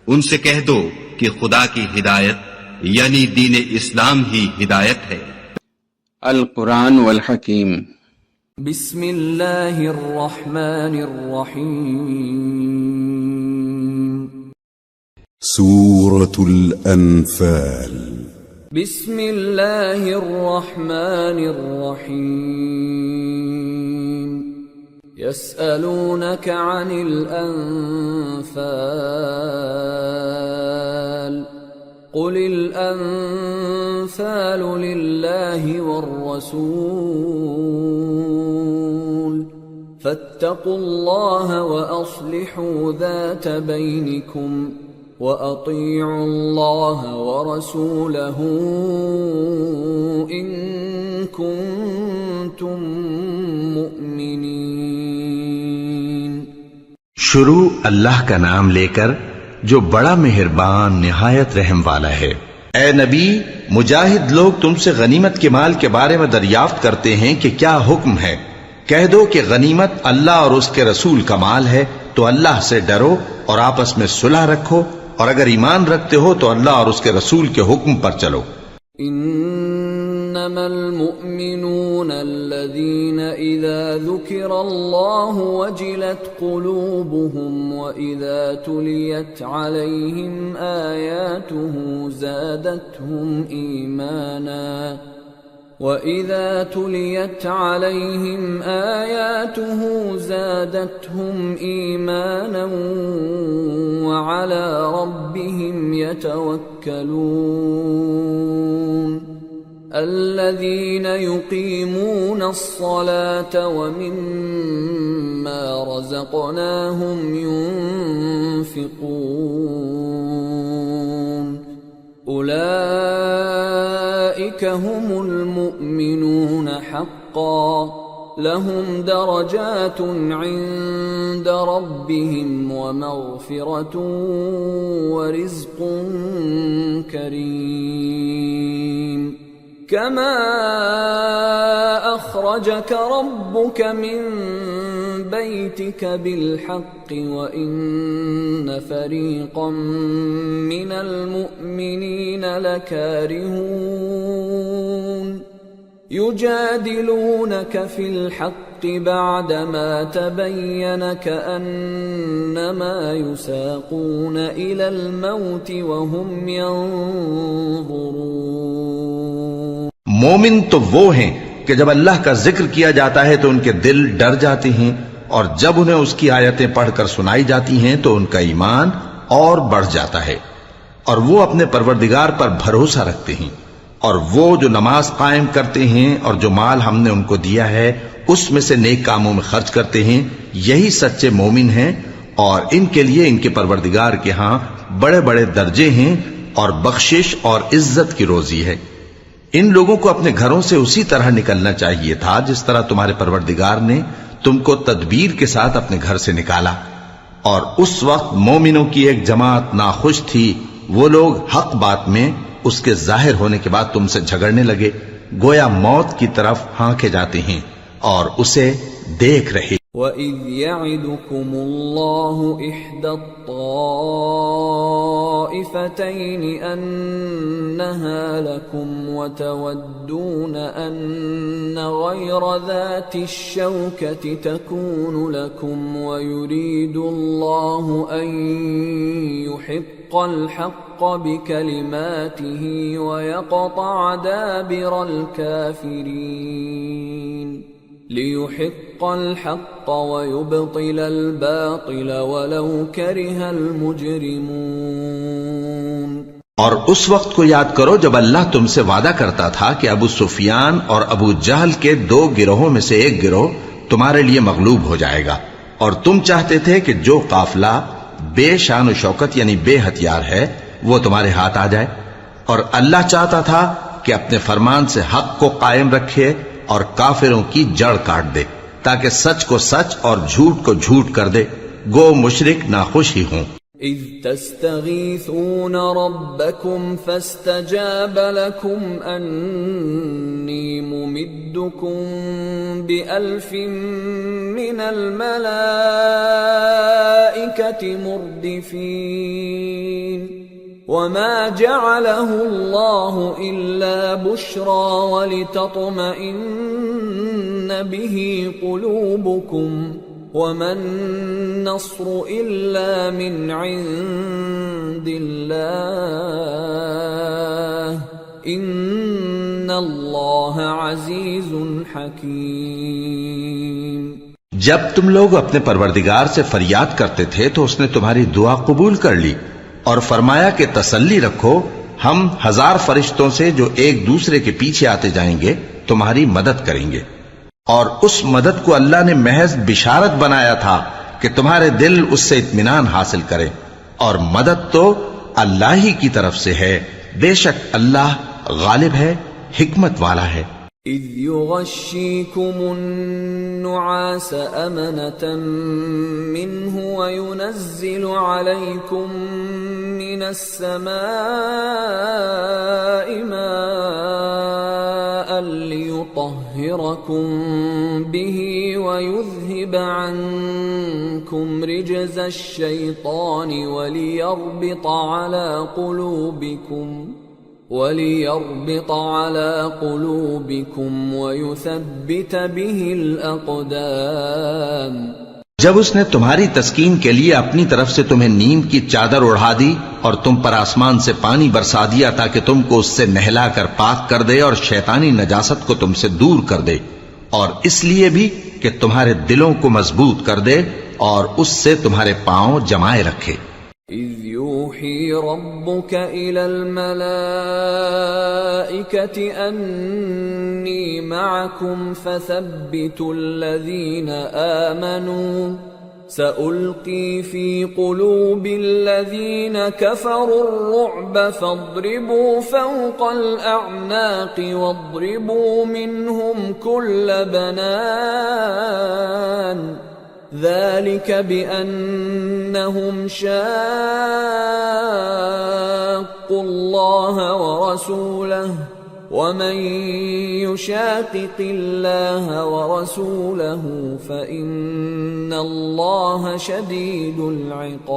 ان سے کہہ دو کہ خدا کی ہدایت یعنی دین اسلام ہی ہدایت ہے۔ القرآن والحکیم۔ بسم اللہ الرحمن الرحیم۔ سورة الأنفال۔ بسم اللہ الرحمن الرحیم۔ يسألونك عن الأنفال قل الأنفال لله والرسول فاتقوا الله وأصلحوا ذات بينكم وأطيعوا الله ورسوله إن كنتم مؤمنين۔ شروع اللہ کا نام لے کر جو بڑا مہربان نہایت رحم والا ہے۔ اے نبی، مجاہد لوگ تم سے غنیمت کے مال کے بارے میں دریافت کرتے ہیں کہ کیا حکم ہے۔ کہہ دو کہ غنیمت اللہ اور اس کے رسول کا مال ہے، تو اللہ سے ڈرو اور آپس میں صلح رکھو، اور اگر ایمان رکھتے ہو تو اللہ اور اس کے رسول کے حکم پر چلو۔ انما المؤمنون الذين اذا ذكر الله وجلت قلوبهم واذا تليت عليهم آياته زادتهم ايمانا وَإِذَا تُلِيَتْ عَلَيْهِمْ آيَاتُهُ زَادَتْهُمْ إِيمَانًا وَعَلَى رَبِّهِمْ يَتَوَكَّلُونَ الَّذِينَ يُقِيمُونَ الصَّلَاةَ وَمِمَّا رَزَقْنَاهُمْ يُنْفِقُونَ أولئك هم المؤمنون حقا لهم درجات عند ربهم ومغفرة ورزق كريم كما أخرجك ربك من بيتك بالحق وإن فريقا من المؤمنين لكارهون يجادلونك في الحق بعدما تبين كأنما يساقون إلى الموت وهم ينظرون۔ مومن تو وہ ہیں کہ جب اللہ کا ذکر کیا جاتا ہے تو ان کے دل ڈر جاتے ہیں، اور جب انہیں اس کی آیتیں پڑھ کر سنائی جاتی ہیں تو ان کا ایمان اور بڑھ جاتا ہے، اور وہ اپنے پروردگار پر بھروسہ رکھتے ہیں، اور وہ جو نماز قائم کرتے ہیں اور جو مال ہم نے ان کو دیا ہے اس میں سے نیک کاموں میں خرچ کرتے ہیں، یہی سچے مومن ہیں، اور ان کے لیے ان کے پروردگار کے ہاں بڑے بڑے درجے ہیں اور بخشش اور عزت کی روزی ہے۔ ان لوگوں کو اپنے گھروں سے اسی طرح نکلنا چاہیے تھا جس طرح تمہارے پروردگار نے تم کو تدبیر کے ساتھ اپنے گھر سے نکالا، اور اس وقت مومنوں کی ایک جماعت ناخوش تھی، وہ لوگ حق بات میں اس کے ظاہر ہونے کے بعد تم سے جھگڑنے لگے، گویا موت کی طرف ہانکے جاتے ہیں اور اسے دیکھ رہے۔ وَإِذْ يَعِدُكُمُ اللَّهُ إِحْدَى الطَّائِفَتَيْنِ أَنَّهَا لَكُمْ وَتَوَدُّونَ أَنَّ غَيْرَ ذَاتِ الشَّوْكَةِ تَكُونُ لَكُمْ وَيُرِيدُ اللَّهُ أَن يُحِقَّ الْحَقَّ بِكَلِمَاتِهِ وَيَقْطَعَ دَابِرَ الْكَافِرِينَ لِيُحِقَّ الْحَقَّ وَيُبْطِلَ الْبَاطِلَ وَلَوْ كَرِهَ الْمُجْرِمُونَ۔ اور اس وقت کو یاد کرو جب اللہ تم سے وعدہ کرتا تھا کہ ابو سفیان اور ابو جہل کے دو گروہوں میں سے ایک گروہ تمہارے لیے مغلوب ہو جائے گا، اور تم چاہتے تھے کہ جو قافلہ بے شان و شوکت یعنی بے ہتھیار ہے وہ تمہارے ہاتھ آ جائے، اور اللہ چاہتا تھا کہ اپنے فرمان سے حق کو قائم رکھے اور کافروں کی جڑ کاٹ دے، تاکہ سچ کو سچ اور جھوٹ کو جھوٹ کر دے، گو مشرک ناخوش ہی ہوں۔ اذ تستغیثون ربکم فاستجاب لکم انی ممدکم بألف من الملائکة الْمَلَائِكَةِ مُرْدِفِينَ وَمَا جَعَلَهُ اللَّهُ إِلَّا بُشْرَى وَلِتَطْمَئِنَّ بِهِ قُلُوبُكُمْ وَمَا النَّصْرُ إِلَّا مِنْ عِنْدِ اللَّهِ إِنَّ اللَّهَ عَزِيزٌ حَكِيمٌ۔ جب تم لوگ اپنے پروردگار سے فریاد کرتے تھے تو اس نے تمہاری دعا قبول کر لی اور فرمایا کہ تسلی رکھو، ہم 1000 فرشتوں سے جو ایک دوسرے کے پیچھے آتے جائیں گے تمہاری مدد کریں گے۔ اور اس مدد کو اللہ نے محض بشارت بنایا تھا کہ تمہارے دل اس سے اطمینان حاصل کریں، اور مدد تو اللہ ہی کی طرف سے ہے، بے شک اللہ غالب ہے، حکمت والا ہے۔ إِذْ يُغَشِّيكُمُ النُّعَاسَ أَمَنَةً مِّنْهُ وَيُنَزِّلُ عَلَيْكُم مِّنَ السَّمَاءِ مَاءً لِّيُطَهِّرَكُم بِهِ وَيُذْهِبَ عَنكُمْ رِجْزَ الشَّيْطَانِ وَلِيَرْبِطَ عَلَى قُلُوبِكُمْ وَيُثَبِّتَ بِهِ الْأَقْدَامَ۔ جب اس نے تمہاری تسکین کے لیے اپنی طرف سے تمہیں نیند کی چادر اڑھا دی اور تم پر آسمان سے پانی برسا دیا تاکہ تم کو اس سے نہلا کر پاک کر دے اور شیطانی نجاست کو تم سے دور کر دے، اور اس لیے بھی کہ تمہارے دلوں کو مضبوط کر دے اور اس سے تمہارے پاؤں جمائے رکھے۔ إِذْ يُوحِي رَبُّكَ إِلَى الْمَلَائِكَةِ أَنِّي مَعَكُمْ فَثَبِّتُوا الَّذِينَ آمَنُوا سَأُلْقِي فِي قُلُوبِ الَّذِينَ كَفَرُوا الرُّعْبَ فَاضْرِبُوا فَوْقَ الْأَعْنَاقِ وَاضْرِبُوا مِنْهُمْ كُلَّ بَنَانٍ ذَلِكَ بِأَنَّهُمْ شَاقُّوا اللَّهَ وَرَسُولَهُ وَمَن يُشَاقِقِ اللَّهَ وَرَسُولَهُ فَإِنَّ اللَّهَ شَدِيدُ الْعِقَابِ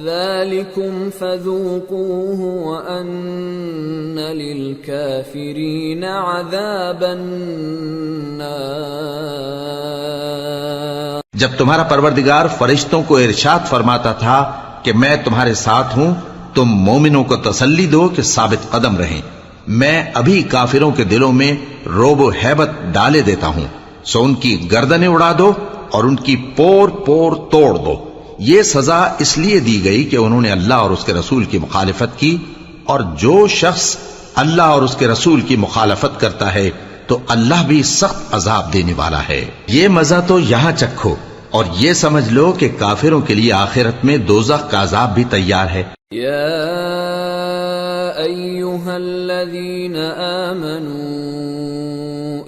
ذَلِكُمْ فَذُوقُوهُ وَأَنَّ لِلْكَافِرِينَ عَذَابَ النَّارِ۔ جب تمہارا پروردگار فرشتوں کو ارشاد فرماتا تھا کہ میں تمہارے ساتھ ہوں، تم مومنوں کو تسلی دو کہ ثابت قدم رہیں، میں ابھی کافروں کے دلوں میں روب و ہیبت ڈالے دیتا ہوں، سو ان کی گردنیں اڑا دو اور ان کی پور پور توڑ دو۔ یہ سزا اس لیے دی گئی کہ انہوں نے اللہ اور اس کے رسول کی مخالفت کی، اور جو شخص اللہ اور اس کے رسول کی مخالفت کرتا ہے تو اللہ بھی سخت عذاب دینے والا ہے۔ یہ مزہ تو یہاں چکھو، اور یہ سمجھ لو کہ کافروں کے لیے آخرت میں دوزخ کا عذاب بھی تیار ہے۔ یا ایھا الذین آمنوا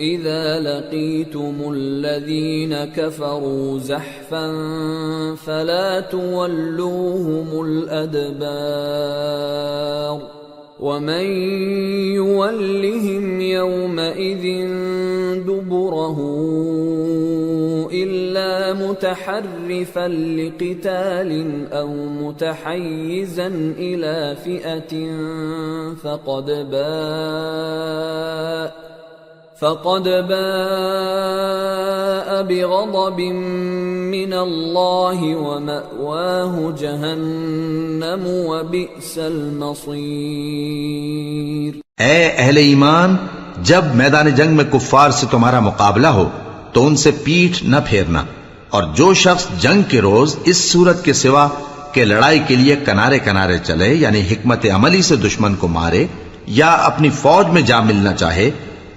اذا لقیتم الذین کفروا زحفا فلا تولوهم الادبار ومن يولهم يومئذ دبره إلا متحرفا لقتال أو متحيزا إلى فئة فقد باء بغضب من الله ومأواه جهنم وبئس المصير۔ اے اہل ایمان، جب میدان جنگ میں کفار سے تمہارا مقابلہ ہو تو ان سے پیٹھ نہ پھیرنا، اور جو شخص جنگ کے روز اس صورت کے سوا کہ لڑائی کے لیے کنارے کنارے چلے، یعنی حکمت عملی سے دشمن کو مارے یا اپنی فوج میں جا ملنا چاہے،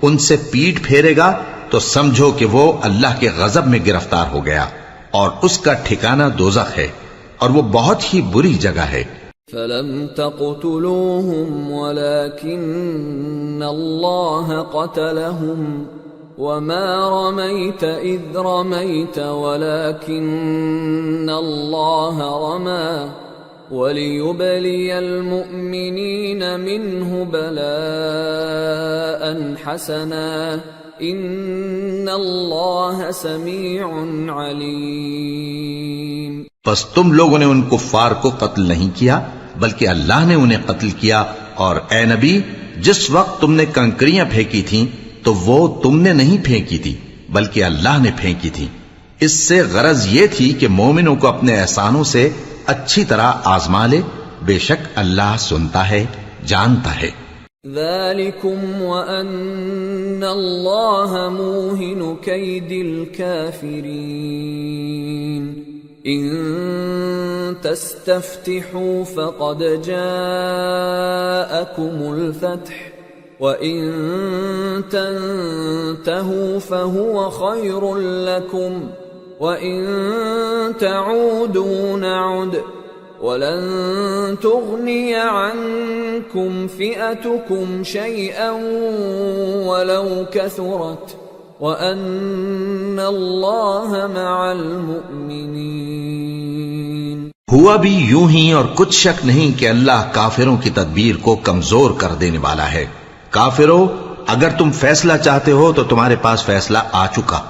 ان سے پیٹ پھیرے گا تو سمجھو کہ وہ اللہ کے غضب میں گرفتار ہو گیا، اور اس کا ٹھکانہ دوزخ ہے، اور وہ بہت ہی بری جگہ ہے۔ فَلَمْ تَقْتُلُوهُمْ وَلَكِنَّ اللَّهَ قَتَلَهُمْ وَمَا رَمَيْتَ إِذْ رَمَيْتَ وَلَكِنَّ اللَّهَ رَمَى وَلِيُبْلِيَ الْمُؤْمِنِينَ مِنْهُ بَلَاءً حَسَنًا ان اللہ سمیع علیم۔ پس تم لوگوں نے ان کفار کو قتل نہیں کیا بلکہ اللہ نے انہیں قتل کیا، اور اے نبی جس وقت تم نے کنکریاں پھینکی تھیں تو وہ تم نے نہیں پھینکی تھی بلکہ اللہ نے پھینکی تھی۔ اس سے غرض یہ تھی کہ مومنوں کو اپنے احسانوں سے اچھی طرح آزما لے، بے شک اللہ سنتا ہے، جانتا ہے۔ ذالکم وان اللہ موہن کید الکافرین ان تستفتحوا فقد جاءکم الفتح وَإِن تَنْتَهُوا فَهُوَ خَيْرٌ لَكُمْ وَإِن تَعُودُوا نَعُدْ وَلَن تُغْنِيَ عَنْكُمْ فِئَتُكُمْ شَيْئًا وَلَوْ كَثُرَتْ وَأَنَّ اللَّهَ مَعَ الْمُؤْمِنِينَ۔ ہوا بھی یوں ہی، اور کچھ شک نہیں کہ اللہ کافروں کی تدبیر کو کمزور کر دینے والا ہے۔ کافرو، اگر تم فیصلہ چاہتے ہو تو تمہارے پاس فیصلہ آ چکا،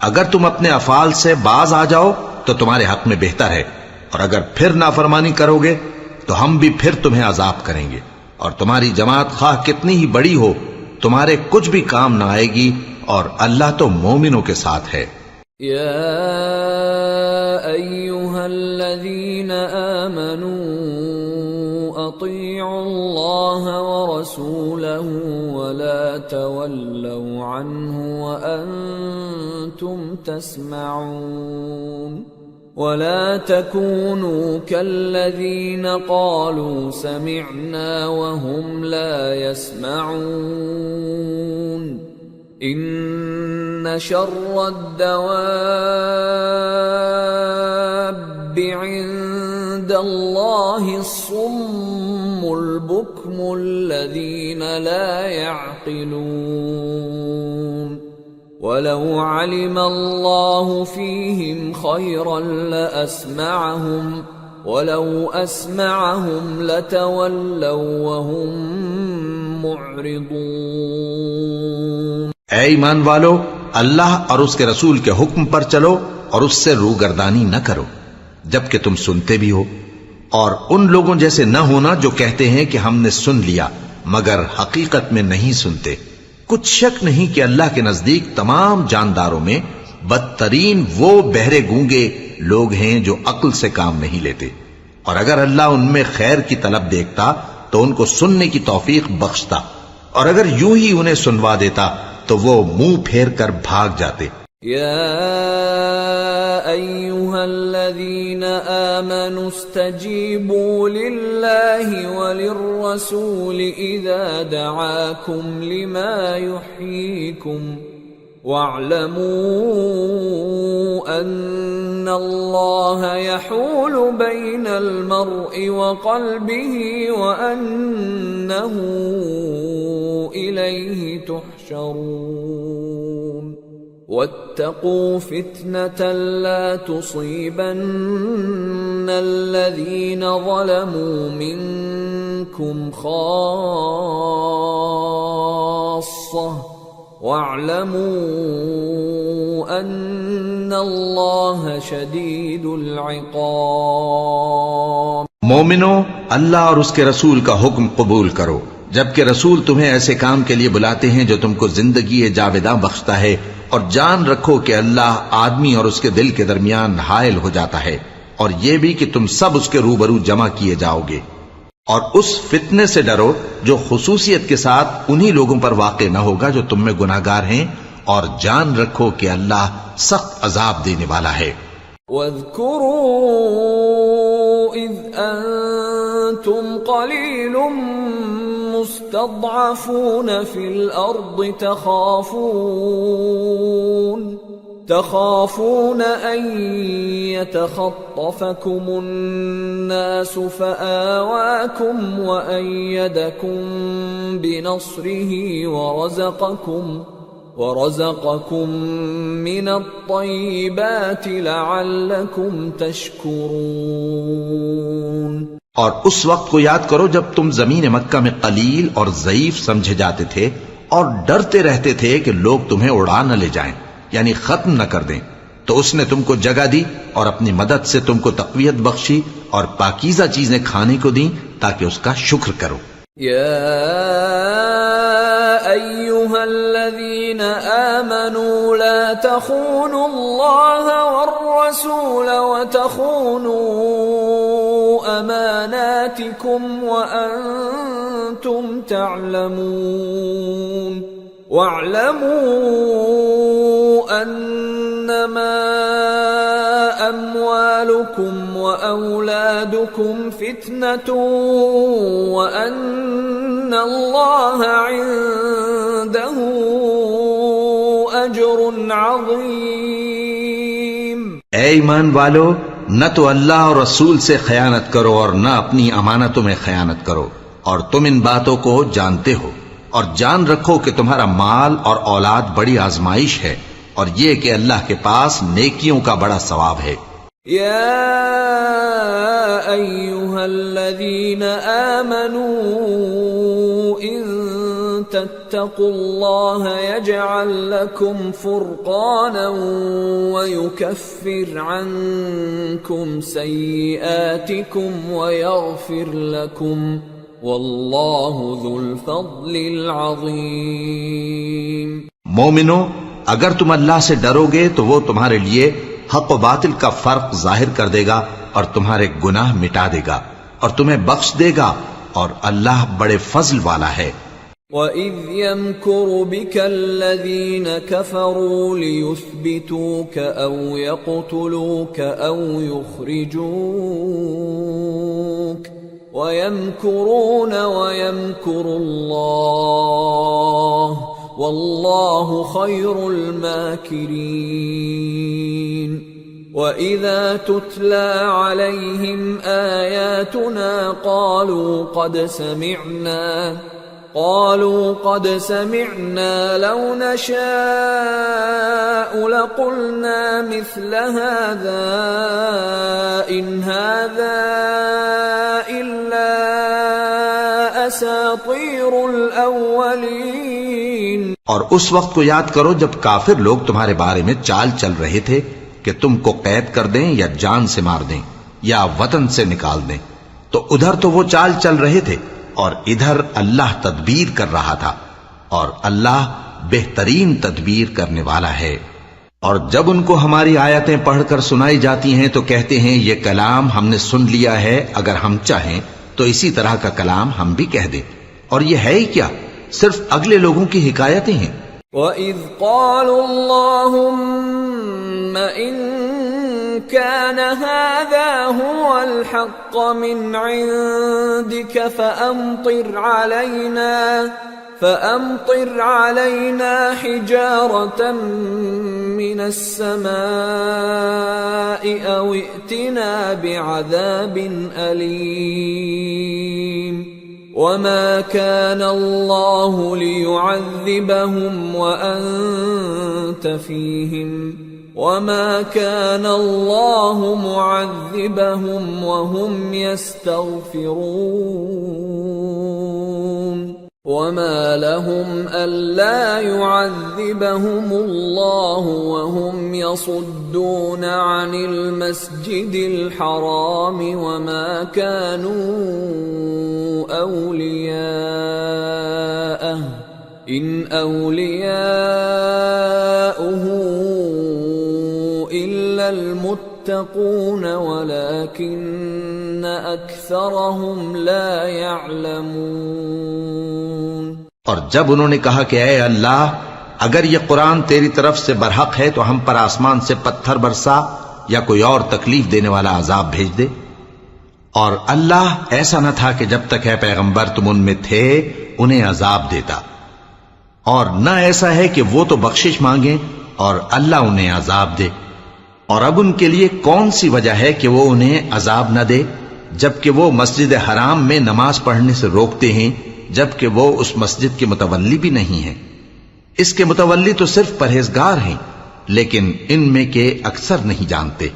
اگر تم اپنے افعال سے باز آ جاؤ تو تمہارے حق میں بہتر ہے، اور اگر پھر نافرمانی کرو گے تو ہم بھی پھر تمہیں عذاب کریں گے، اور تمہاری جماعت خواہ کتنی ہی بڑی ہو تمہارے کچھ بھی کام نہ آئے گی، اور اللہ تو مومنوں کے ساتھ ہے۔ یا ایھا الذین آمنوا اطیعوا اللہ ورسولہ ولا تولوا عنہ وانتم تسمعون ولا تكونوا كالذين قالوا سمعنا وهم لا يسمعون ان شر الدواب عند الله الصم البكم الذين لا يعقلون ولو علم الله فيهم خيرا لأسمعهم ولو أسمعهم لتولوا وهم معرضون۔ اے ایمان والو، اللہ اور اس کے رسول کے حکم پر چلو اور اس سے روگردانی نہ کرو جبکہ تم سنتے بھی ہو، اور ان لوگوں جیسے نہ ہونا جو کہتے ہیں کہ ہم نے سن لیا مگر حقیقت میں نہیں سنتے۔ کچھ شک نہیں کہ اللہ کے نزدیک تمام جانداروں میں بدترین وہ بہرے گونگے لوگ ہیں جو عقل سے کام نہیں لیتے، اور اگر اللہ ان میں خیر کی طلب دیکھتا تو ان کو سننے کی توفیق بخشتا، اور اگر یوں ہی انہیں سنوا دیتا تو وہ منہ پھیر کر بھاگ جاتے۔ یا ایھا الذین آمنوا استجیبوا للہ وللرسول اذا دعاکم لما یحییکم واعلموا ان اللہ یحول بین المرء وقلبہ وانہ الیہ تحشرون واتقوا فتنة لا تصيبن الذين ظلموا منكم خاصة واعلموا أن الله شديد العقاب۔ مومنو، اللہ اور اس کے رسول کا حکم قبول کرو جبکہ رسول تمہیں ایسے کام کے لیے بلاتے ہیں جو تم کو زندگی جاوداں بخشتا ہے، اور جان رکھو کہ اللہ آدمی اور اس کے دل کے درمیان حائل ہو جاتا ہے، اور یہ بھی کہ تم سب اس کے روبرو جمع کیے جاؤ گے، اور اس فتنے سے ڈرو جو خصوصیت کے ساتھ انہی لوگوں پر واقع نہ ہوگا جو تم میں گناہگار ہیں، اور جان رکھو کہ اللہ سخت عذاب دینے والا ہے۔ وَاذْكُرُوا إِذْ أَنْتُمْ قَلِيلٌ مستضعفون في الأرض تخافون أن يتخطفكم الناس فآواكم وأيدكم بنصره ورزقكم من الطيبات لعلكم تشكرون۔ اور اس وقت کو یاد کرو جب تم زمین مکہ میں قلیل اور ضعیف سمجھے جاتے تھے، اور ڈرتے رہتے تھے کہ لوگ تمہیں اڑا نہ لے جائیں، یعنی ختم نہ کر دیں، تو اس نے تم کو جگہ دی اور اپنی مدد سے تم کو تقویت بخشی اور پاکیزہ چیزیں کھانے کو دیں تاکہ اس کا شکر کرو۔ يا أيها الذين آمنوا لا تخونوا الله والرسول وتخونوا أماناتكم وأنتم تعلمون واعلموا أنما أموالكم وأولادكم فتنة وأن الله عنده أجر عظيم۔ اے ایمان والو، نہ تو اللہ اور رسول سے خیانت کرو اور نہ اپنی امانتوں میں خیانت کرو، اور تم ان باتوں کو جانتے ہو، اور جان رکھو کہ تمہارا مال اور اولاد بڑی آزمائش ہے، اور یہ کہ اللہ کے پاس نیکیوں کا بڑا ثواب ہے۔ يا أيها الذين آمنوا إن تتقوا الله يجعل لكم فرقانا ويكفر عنكم سيئاتكم ويغفر لكم والله ذو الفضل العظيم۔ مومنو، اگر تم اللہ سے ڈرو گے تو وہ تمہارے لیے حق و باطل کا فرق ظاہر کر دے گا اور تمہارے گناہ مٹا دے گا اور تمہیں بخش دے گا، اور اللہ بڑے فضل والا ہے۔ وَإِذْ يَمْكُرُ بِكَ الَّذِينَ كَفَرُوا لِيُثْبِتُوكَ أَوْ يَقْتُلُوكَ أَوْ يُخْرِجُوكَ وَيَمْكُرُونَ وَيَمْكُرُ اللَّهُ وَاللَّهُ خَيْرُ الْمَاكِرِينَ۔ وَإِذَا تُتْلَى عَلَيْهِمْ آيَاتُنَا قالوا قد سمعنا لو نشاء لقلنا مثل هذا إن هذا إلا أساطير الأولين۔ اور اس وقت کو یاد کرو جب کافر لوگ تمہارے بارے میں چال چل رہے تھے کہ تم کو قید کر دیں یا جان سے مار دیں یا وطن سے نکال دیں، تو ادھر تو وہ چال چل رہے تھے اور ادھر اللہ تدبیر کر رہا تھا، اور اللہ بہترین تدبیر کرنے والا ہے۔ اور جب ان کو ہماری آیتیں پڑھ کر سنائی جاتی ہیں تو کہتے ہیں یہ کلام ہم نے سن لیا ہے، اگر ہم چاہیں تو اسی طرح کا کلام ہم بھی کہہ دیں، اور یہ ہے ہی کیا، صرف اگلے لوگوں کی حکایتیں ہیں۔ وَإِذْ قَالُوا اللَّهُمَّ إِن كَانَ هَذَا هُوَ الْحَقَّ مِنْ عِنْدِكَ فَأَمْطِرْ عَلَيْنَا حِجَارَةً مِّنَ السَّمَاءِ أَوْ ائْتِنَا بِعَذَابٍ أَلِيمٍ۔ وَمَا كَانَ اللَّهُ لِيُعَذِّبَهُمْ وَأَنْتَ فِيهِمْ وَمَا كَانَ اللَّهُ مُعَذِّبَهُمْ وَهُمْ يَسْتَغْفِرُونَ۔ وَمَا لَهُمْ أَلَّا يُعَذِّبَهُمُ اللَّهُ وَهُمْ يَصُدُّونَ عَنِ الْمَسْجِدِ الْحَرَامِ وَمَا كَانُوا أَوْلِيَاءَهُ إِنْ أَوْلِيَاؤُهُ إِلَّا الْمُتَّقُونَ وَلَكِنَّ أَكْثَرَهُمْ لَا يَعْلَمُونَ۔ اور جب انہوں نے کہا کہ اے اللہ، اگر یہ قرآن تیری طرف سے برحق ہے تو ہم پر آسمان سے پتھر برسا یا کوئی اور تکلیف دینے والا عذاب بھیج دے، اور اللہ ایسا نہ تھا کہ جب تک ہے پیغمبر تم ان میں تھے انہیں عذاب دیتا، اور نہ ایسا ہے کہ وہ تو بخشش مانگیں اور اللہ انہیں عذاب دے۔ اور اب ان کے لیے کون سی وجہ ہے کہ وہ انہیں عذاب نہ دے، جبکہ وہ مسجد حرام میں نماز پڑھنے سے روکتے ہیں، جبکہ وہ اس مسجد کے متولی بھی نہیں ہیں۔ اس کے متولی تو صرف پرہیزگار ہیں، لیکن ان میں کے اکثر نہیں جانتے۔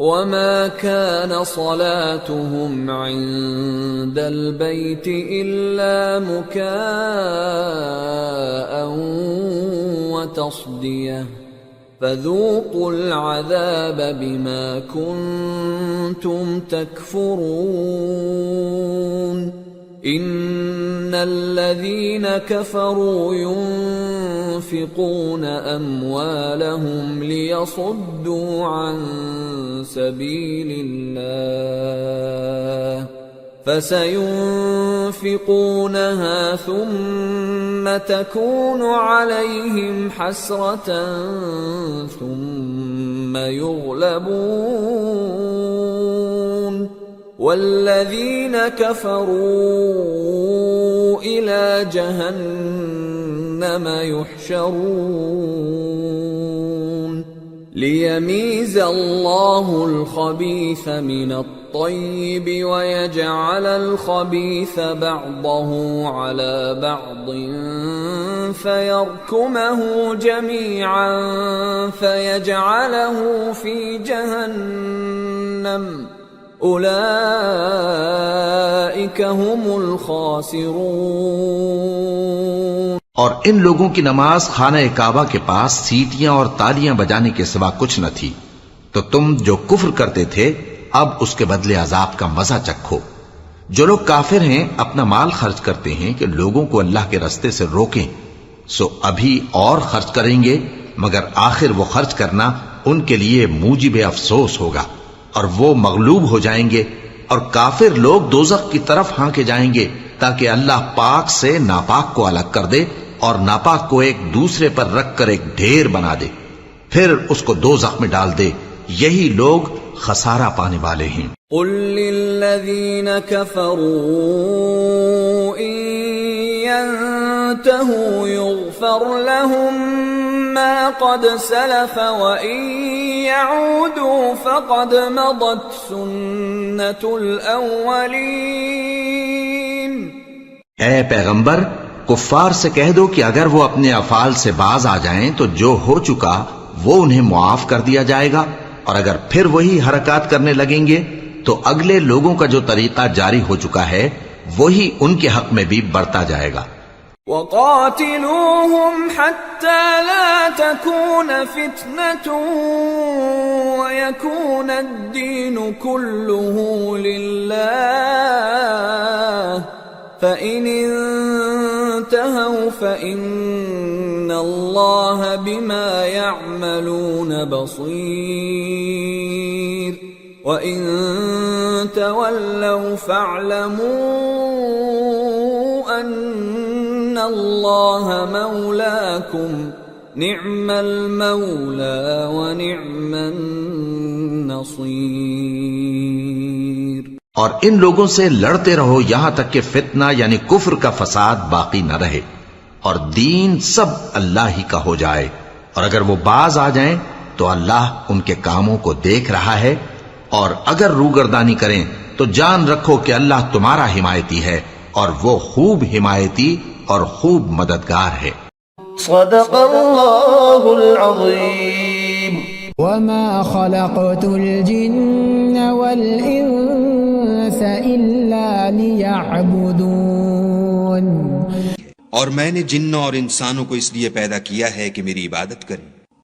وما كان صلاتهم عند البيت إلا مكاء وتصدية فذوقوا العذاب بما كنتم تكفرون ان الذين كفروا ينفقون اموالهم ليصدوا عن سبيل الله فسينفقونها ثم تكون عليهم حسرة ثم يغلبون والذين كفروا إلى جهنم يحشرون ليميز الله الخبيث من الطيب ويجعل الخبيث بعضه على بعض فيركمه جميعا فيجعله في جهنم اولئک هم الخاسرون۔ اور ان لوگوں کی نماز خانہ کعبہ کے پاس سیٹیاں اور تالیاں بجانے کے سوا کچھ نہ تھی، تو تم جو کفر کرتے تھے اب اس کے بدلے عذاب کا مزہ چکھو۔ جو لوگ کافر ہیں اپنا مال خرچ کرتے ہیں کہ لوگوں کو اللہ کے رستے سے روکیں، سو ابھی اور خرچ کریں گے، مگر آخر وہ خرچ کرنا ان کے لیے موجب افسوس ہوگا، اور وہ مغلوب ہو جائیں گے، اور کافر لوگ دوزخ کی طرف ہانکے جائیں گے تاکہ اللہ پاک سے ناپاک کو الگ کر دے اور ناپاک کو ایک دوسرے پر رکھ کر ایک ڈھیر بنا دے، پھر اس کو دوزخ میں ڈال دے۔ یہی لوگ خسارہ پانے والے ہیں۔ قل للذین کفروا ان ينتهوا يغفر لهم ما قد سلف وان يعودوا فقد مضت سنة الاولین۔ اے پیغمبر، کفار سے کہہ دو کہ اگر وہ اپنے افعال سے باز آ جائیں تو جو ہو چکا وہ انہیں معاف کر دیا جائے گا، اور اگر پھر وہی حرکات کرنے لگیں گے تو اگلے لوگوں کا جو طریقہ جاری ہو چکا ہے وہی ان کے حق میں بھی برتا جائے گا۔ وَقَاتِلُوهُمْ حَتَّى لَا تَكُونَ فِتْنَةٌ وَيَكُونَ الدِّينُ كُلُّهُ لِلَّهِ فَإِنِ انْتَهَوْا فَإِنَّ اللَّهَ بِمَا يَعْمَلُونَ بَصِيرٌ وَإِن تَوَلَّوْا فَاعْلَمُوا أَنَّ اللَّهَ مَوْلَاكُمْ نِعْمَ الْمَوْلَى وَنِعْمَ النَّصِيرُ۔ اور ان لوگوں سے لڑتے رہو یہاں تک کہ فتنہ یعنی کفر کا فساد باقی نہ رہے، اور دین سب اللہ ہی کا ہو جائے، اور اگر وہ باز آ جائیں تو اللہ ان کے کاموں کو دیکھ رہا ہے، اور اگر روگردانی کریں تو جان رکھو کہ اللہ تمہارا حمایتی ہے، اور وہ خوب حمایتی اور خوب مددگار ہے۔ صدق اللہ العظیم۔ وما خلقت الجن والانس الا ليعبدون۔ اور میں نے جنوں اور انسانوں کو اس لیے پیدا کیا ہے کہ میری عبادت کریں۔